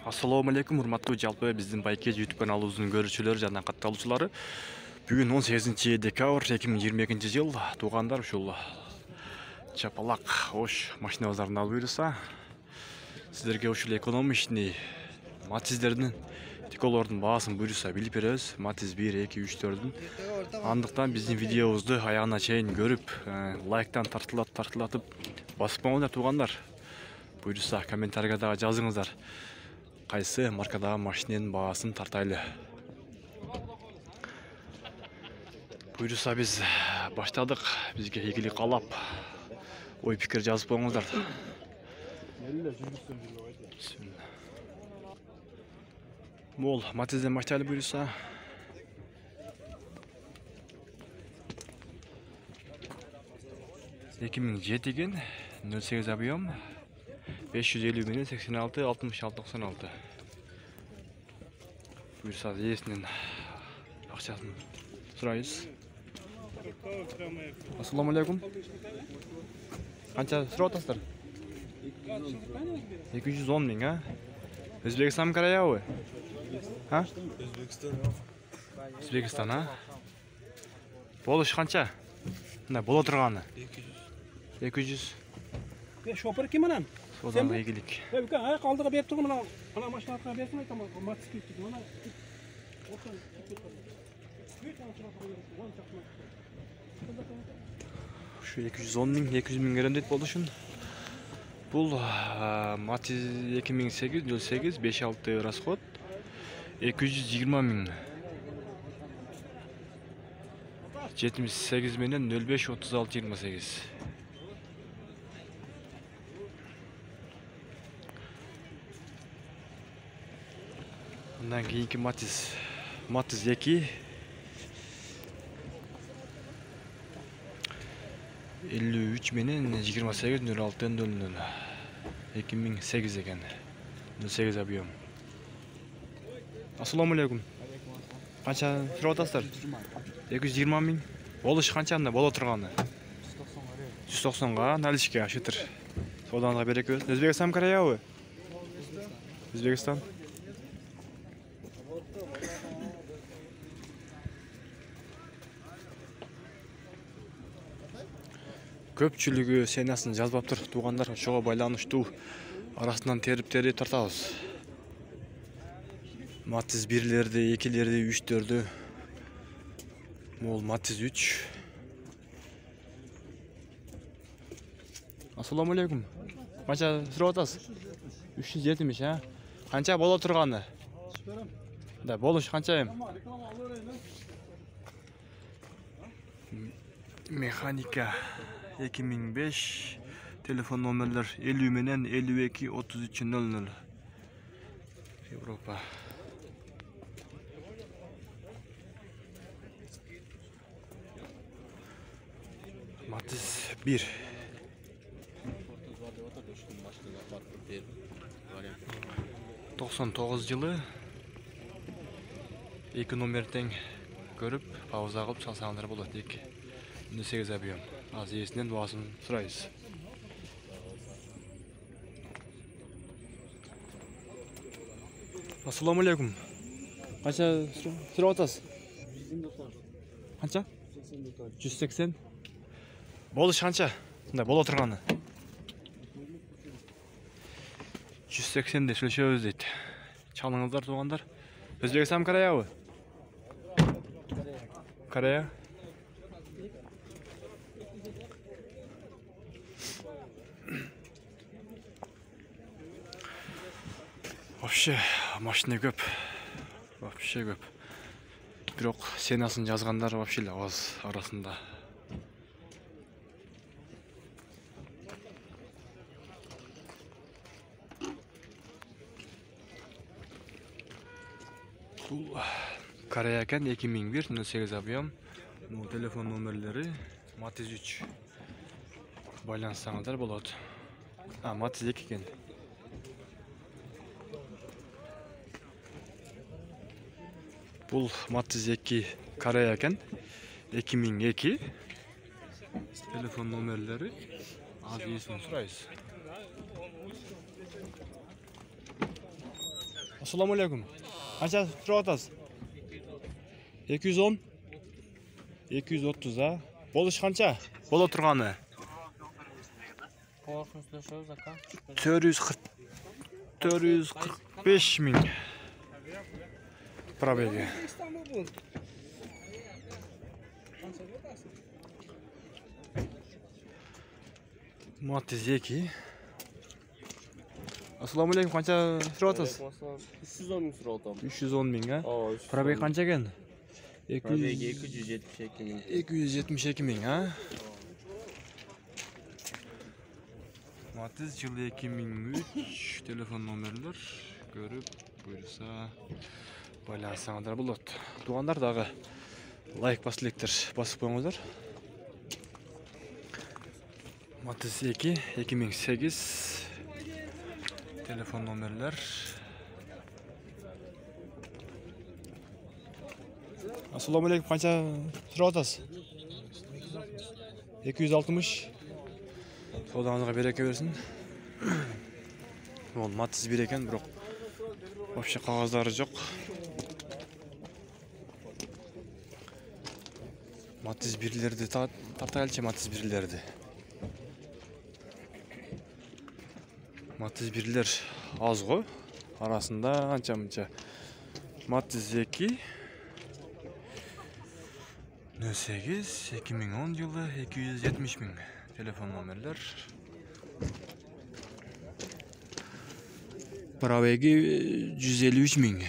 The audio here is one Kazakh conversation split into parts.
Assalamu alaikum, урматтуу жалпы биздин Байке YouTube каналыбыздын көрүүчүлөрү жана катталуучулары. Бүгүн 18 декабрь 2022 жыл. Туугандар ушул чапалак ош машиналардан алып буйруса, сиздерге ушул экономичный Матиздердин тиколордун баасын буйруса билип беребиз. Матиз 1, 2, 3, 4дүн. Андыктан биздин видеобузду аягына чейин көрүп, лайктан тартылатып басып коңуздар туугандар. Буйруса комментарийга дагы жазыңыздар. Кайсы маркадагы машиненин баасын тартайлы. Буйруса биз баштадык. Бизге ийгилик каалап, ой пикир жазып коңуздар. Мол Матизден баштайлы буйруса. Ген 08 объем 550 менен 86 66 96. Буйруса ээсинен акчасын сурайбыз. Ассаламу алейкум. Канча сурап атасыздар? 210 миң, а? Өзбекстан Караябы? А? Өзбекстан, а? Болуш канча? Мына боло турганы? 200. Шопыр ким анан? Содан ийгилик. Аяк алдыга берип тургун, ана машинага берсин айтам, Матис кетти. Ана Şu 210 миң, 200 миң керем дейт болушун. Бул Матиз 2008 56 расход 220 миң. 78 менен 05 36 28. Ondan keyinki Matiz 2 53 менен 28 06 00 2008 экен. 08 объем. Ассаламу алейкум. Канча сурап атасыздар? 220 миң. Болуш канчанда боло турганы? 190га, наличке ашытыр. Соданга берекебиз. Өзбекстан Караябы? Өзбекстан. Көпчүлүгү сенасын жазбаптыр туугандар, ошого байланыштуу арасынан терип тартабыз. Матиз 1лерди, 2лерди, 3лерди. Мол Матиз 3. Ассаламу алейкум. Канча сурап атасыз? 370, а? Канча боло турганы? Да, болуш канча эм? Механика 2005, телефон номерлер 50 менен 52 33 00. Европа. Матиз 1. жылы 2 номерден көрүп, пауза кылып чалсаңдар болот. 18 объем. Az ээсинен баасын сурайбыз. Ассаламу алейкум. Канча сурап атасыз? Канча? 180. Болуш канча? Мындай боло турганы? 180 деп сүйлөшөбүз дейт. Чалыңыздар туугандар. Өзбекстан Караябы? Карая. Вообще машина көп. Вообще көп. Бирок сенасын жазгандар вообще аз арасында. Бул Карая экен 2001 08 объем. Телефон номерлери Матиз 3. Байлансаңыздар болот. Матиз 2 экен. Бул Матиз 2 Карая экен. 2002. Телефон номерлери аз ээсин сурайбыз. Assalomu alaykum. Qancha turib atasiz? 210 230 ha. Bo'lish qancha? Bo'la turgani. Korkunçlaşıyoruz aka. 445 ming. Probega. İstanbul bu. Matiz 2. Assalomu alaykum. Qancha turib atasiz? 310 bin lira oldu. 310 ming ha. Aa, Probega qancha ekan? Probega 272 bin. 272 ming ha. Matiz yılı 2003 telefon nomerler görüp buyursa байланысаңыздар болады. Туғандар дағы лайк басылектер басып қойыңыздар. Matiz 2 2008 telefon nomerler. Assalomu alaykum. Qancha turib atasiz? 260. Sodаңызға береке берсін. Ол Matiz 1 екен, бірақ вообще қағаздары жоқ. Matiz 1'lerді тартайлчы Matiz 1'lerді. Matiz 1'ler az ғой. Арасында анча-мынча. Matiz 2 08 2010 yılı 270 bin telefon nomerler. Probegi 153 bin.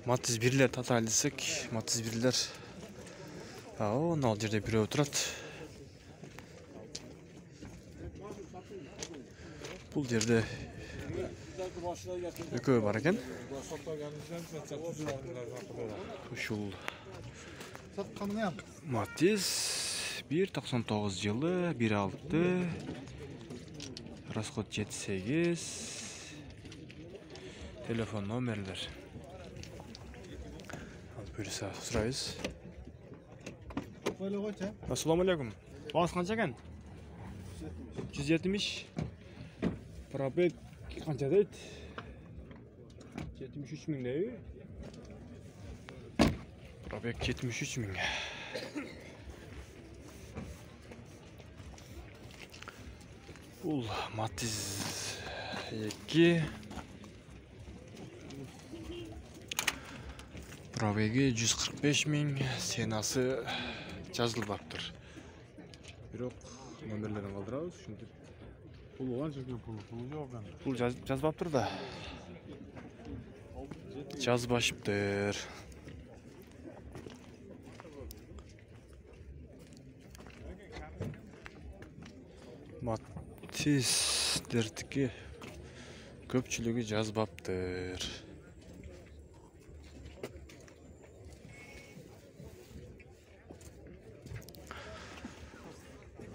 Matiz 1'ler tataldısık. Matiz 1'ler. O nal yerde biri oturat. Бұл жерде екеуі бар екен. Ушул Matiz 1.99 жылы 1.6 расход 78 телефон номерлер. Бuyursa сұрайбыз. Assalomu alaykum. Бағасы қанша екен? 170. Probeg qancha deydi? 73 ming deydi. Probeg 73 ming. Бұл Matiz 2. Probegi 145 ming. Senасы жазылып баптыр. Бирок номерлерин калтырабыз, ушинтип. Pulu qancha ekan pulu? Pulu yo'q ekan. Pul жазбаптыр да. Жазбашыптыр. Matiz'derdiki köpçülüğü жазбаптыр.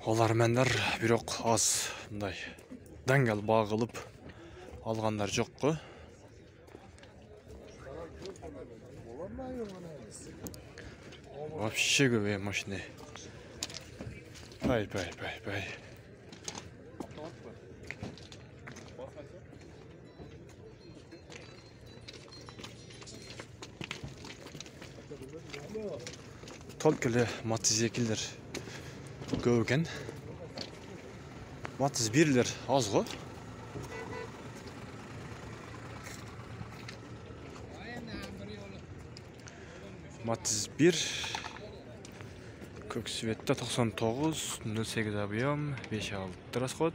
Олар мендар бирок аз мындай даңгал багылып алгандар жок го. Вообще көп машина. Бай. Только эле Matiz 2'ler көп екен. Matiz 1'ler az ғой. Matiz 1 Көксветте 99 08 объем 5.6 расход.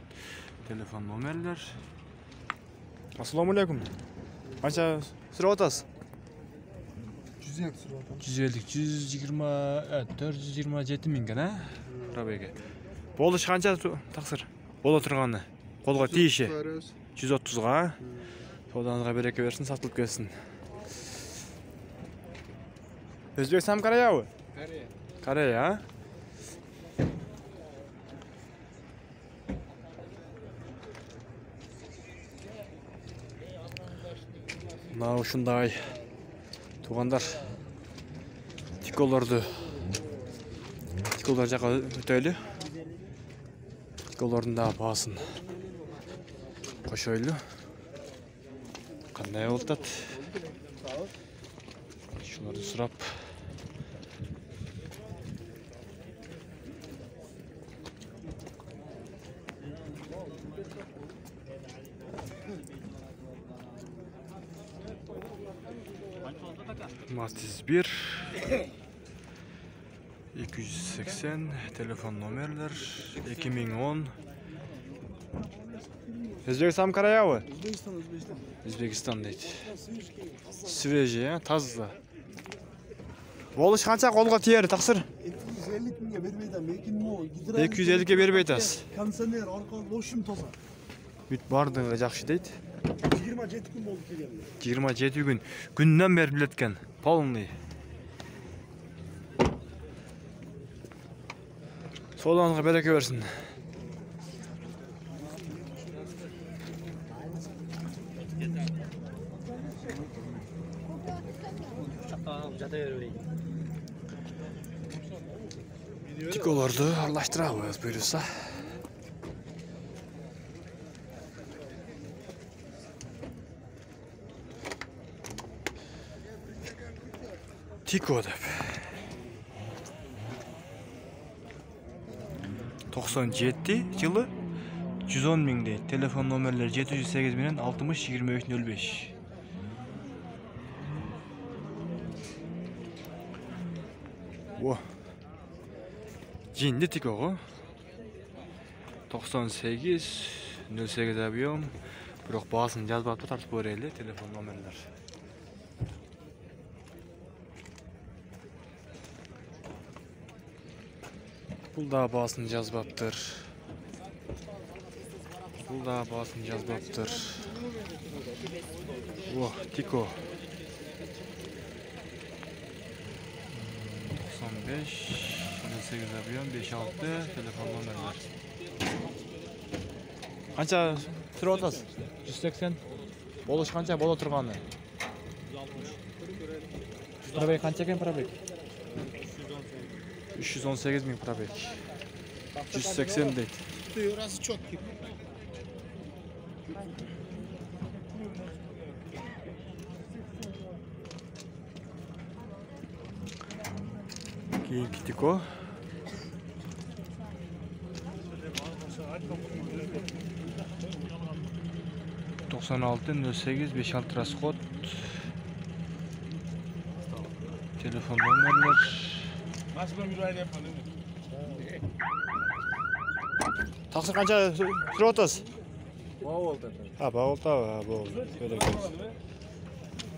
Telefon nomerler. Assalomu alaykum. Qancha so'rab atasiz? 150 427 ming ha? Probega. Bo'lish qancha taqsir? Bo'la turgani. Qo'lga teyishi 130 ga. Sodаңызға береке берсін, сатылып келсін. Өзбекстан Корея? Корея. Мына ушундай тугандар Tiko'lardı. Tiko'lar jaka öteli. Tiko'ların da bahaсын koşoylu. Qanday oltat? Şuları surap. Matiz 1 280 telefon numerler 2010 Özbekistan Karayavı Özbekistan deydi. Свежий, ya, таза. Болыш қанша қолға тиер, тақсыр? 250 мыңға бербейді, 250-ге бербейді аз. Кондиционер, арқалы лошым тоза. Бүт бардығы жақшы дейді. 27 күн болды келгенде. 27 күн. Күннен бері білеткен. Полный. Соланға береке берсін. Tiko'lardı aralashtiramiz buyursa. Tiko deb. 97 yılı 110 ming deydi. Telefon nomerleri 708 bilen 60 2305. Wo. Cinli Tiko. 98 08 abiyon. Biroq bahaсын жазбапты, тартып берели telefon nomerler. Бұл да bahaсын жазбаптыр. Бұл да bahaсын жазбаптыр. О, Tiko. 95 08 abiyon 56 telefon nomerler. Qancha turib o'tasiz? 180. Bo'lish qancha bo'la turgani? 160. Probek qancha ekan probek? 318 ming probek. 180 deydi. Orası çok gibi. Keyingi Tiko. Doksan altı 08 56 расход. Telefon numarlar. Taqsir qancha turib o'tasiz? Ha, Bog'olta, bo'ldi.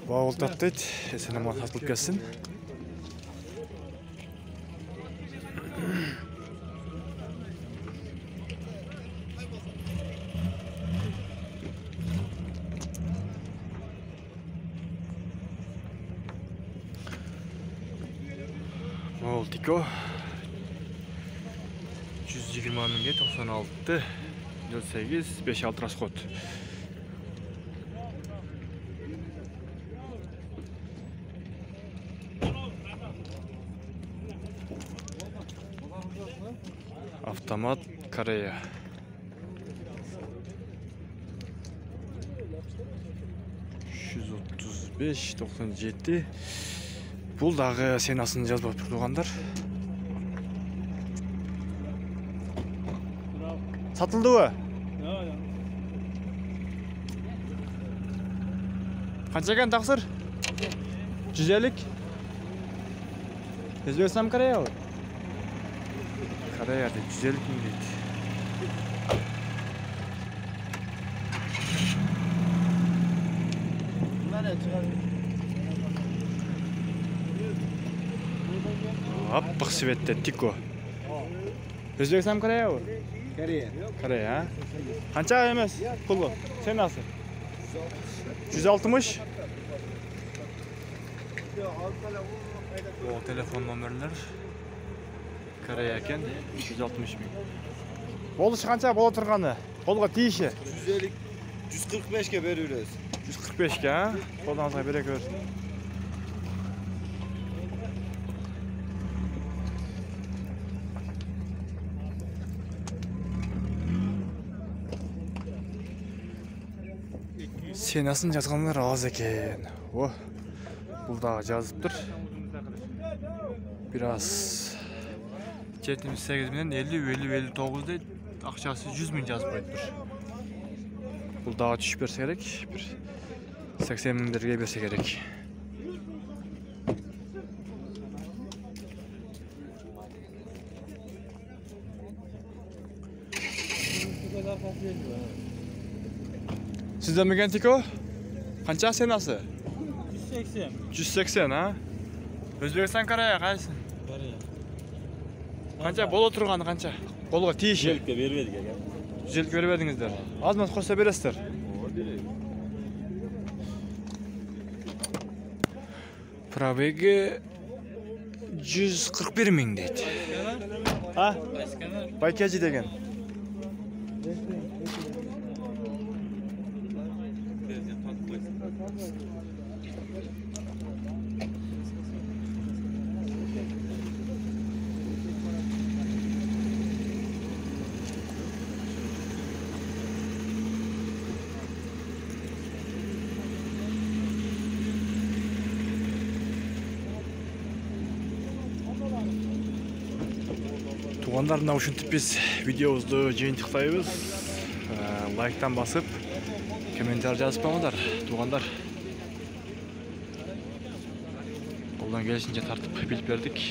Bog'olta deydi. Esenamol sotib ketsin. Tiko 120 mingga 96 08 56 расход. Автомат Корея. %35 97. Бұл дағы сенасын жазбап тұрғандар. Сатылды ө? Қанша екен тақсыр? 150? Өзбекстан Корея ө? Корея дейді, 150 мың дейді. Аппақ светте Tiko. Өзбекстан Корея ө? Корея. Қанша емес пұлы? Сен насыл? 160. О, телефон номерлер. Корея екен 160 мың. Болыш қанша бола тұрғаны? Қолға тиіші? 145'e veriyoruz. 145'e ha? Қолданызға береке берсін. Сенасын жазгандар аз экен. О, бул дагы жазыптыр. Biraz 78 менен 50-59 дейт. Акчасы 100 миң жазып коюптур. Бул дагы түшүп берсе керек. Бир 80 миңдерге берсе керек. Sizden mi Gentiko? Kança senası? 180. 180 ha? Özbekistan karaya kaysın? Karaya. Kança bol oturganı kança? Kolga tiyişi. Jelke bermedik aka. Jelk veribedingizler. Azmat koysa beresizler. Probegi 141 ming deydi. Ha? Baykacı degen. Туғандар, мына ушинтип биз видеобузду жыйынтыктайбыз. Лайктан басып, комментарий жазып коюңдар, туғандар. Колдон келишинче тартып билип бердик.